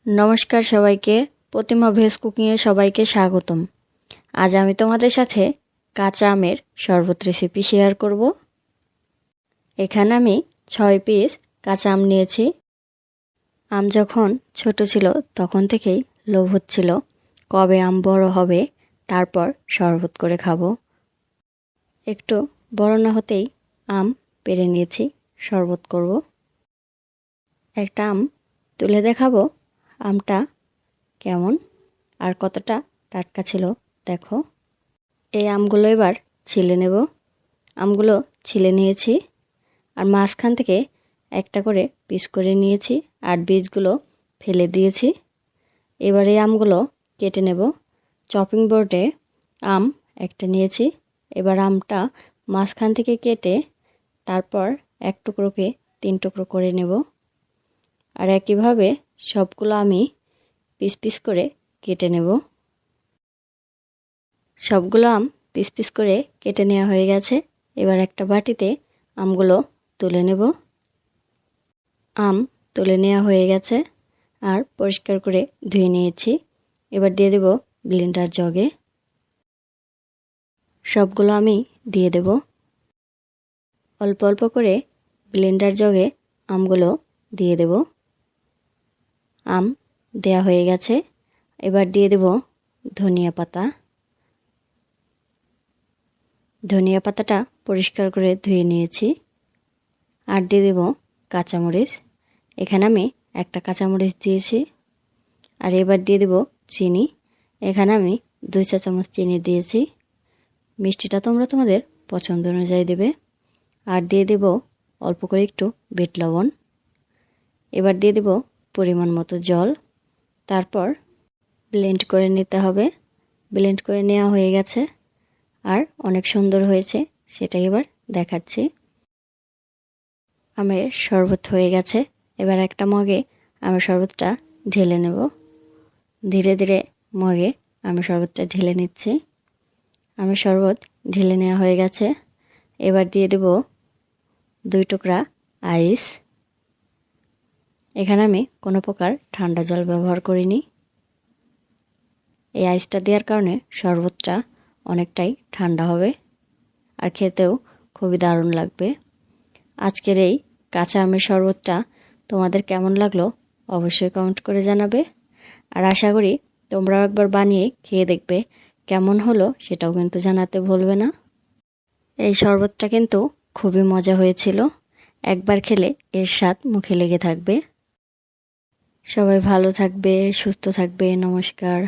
নমস্কার সবাইকে, প্রতিমা ভেজ কুকিংয়ে সবাইকে স্বাগতম। আজ আমি তোমাদের সাথে কাঁচা আমের শরবত রেসিপি শেয়ার করব। এখানে আমি 6 পিস কাঁচা আম নিয়েছি। আম যখন ছোট ছিল তখন থেকেই লোভ হচ্ছিল কবে আম বড় হবে, তারপর শরবত করে খাবো। একটু বড় না হতেই আম পেড়ে নিয়েছি, শরবত করব। একটা আম তুলে দেখাবো আমটা কেমন আর কতটা টাটকা ছিল দেখো। এই আমগুলো এবার ছিলে নেব। আমগুলো ছিলে নিয়েছি আর মাঝখান থেকে একটা করে পিস করে নিয়েছি আর বীজগুলো ফেলে দিয়েছি। এবার এই আমগুলো কেটে নেব। চপিং বোর্ডে আম একটা নিয়েছি। এবার আমটা মাঝখান থেকে কেটে তারপর এক টুকরোকে 3 টুকরো করে নেব। আর একইভাবে সবগুলো আমি পিস পিস করে কেটে নেব। সবগুলো আম পিস পিস করে কেটে নেওয়া হয়ে গেছে। এবার একটা বাটিতে আমগুলো তুলে নেব। আম তুলে নেওয়া হয়ে গেছে আর পরিষ্কার করে ধুয়ে নিয়েছি। এবার দিয়ে দেব ব্লেন্ডার জগে। সবগুলো আমি দিয়ে দেব। অল্প অল্প করে ব্লেন্ডার জগে আমগুলো দিয়ে দেব। আম দেয়া হয়ে গেছে। এবার দিয়ে দেব ধনিয়া পাতা। ধনিয়া পাতাটা পরিষ্কার করে ধুয়ে নিয়েছি। আর দিয়ে দেব কাঁচামরিচ। এখানে আমি একটা কাঁচামরিচ দিয়েছি। আর এবার দিয়ে দেব চিনি। এখানে আমি 2 চা চামচ চিনি দিয়েছি। মিষ্টিটা তোমরা তোমাদের পছন্দ অনুযায়ী দেবে। আর দিয়ে দেব অল্প করে একটু বিট লবণ। এবার দিয়ে দেব পরিমাণ মতো জল। তারপর ব্লেন্ড করে নিতে হবে। ব্লেন্ড করে নেওয়া হয়ে গেছে আর অনেক সুন্দর হয়েছে, সেটাই এবার দেখাচ্ছি। আমের শরবত হয়ে গেছে। এবার একটা মগে আমের শরবতটা ঢেলে নেব। ধীরে ধীরে মগে আমের শরবতটা ঢেলে নিচ্ছি। আমের শরবত ঢেলে নেওয়া হয়ে গেছে। এবার দিয়ে দেব 2 টুকরা আইস। এখানে আমি কোনো প্রকার ঠান্ডা জল ব্যবহার করিনি। এই আইসটা দেওয়ার কারণে শরবতটা অনেকটাই ঠান্ডা হবে আর খেতেও খুবই দারুণ লাগবে। আজকের এই কাঁচা আমের শরবতটা তোমাদের কেমন লাগলো অবশ্যই কমেন্ট করে জানাবে। আর আশা করি তোমরাও একবার বানিয়ে খেয়ে দেখবে কেমন হলো, সেটাও কিন্তু জানাতে ভুলবে না। এই শরবতটা কিন্তু খুবই মজা হয়েছিল। একবার খেলে এর স্বাদ মুখে লেগে থাকবে। সবাই ভালো থাকবে, সুস্থ থাকবে। নমস্কার।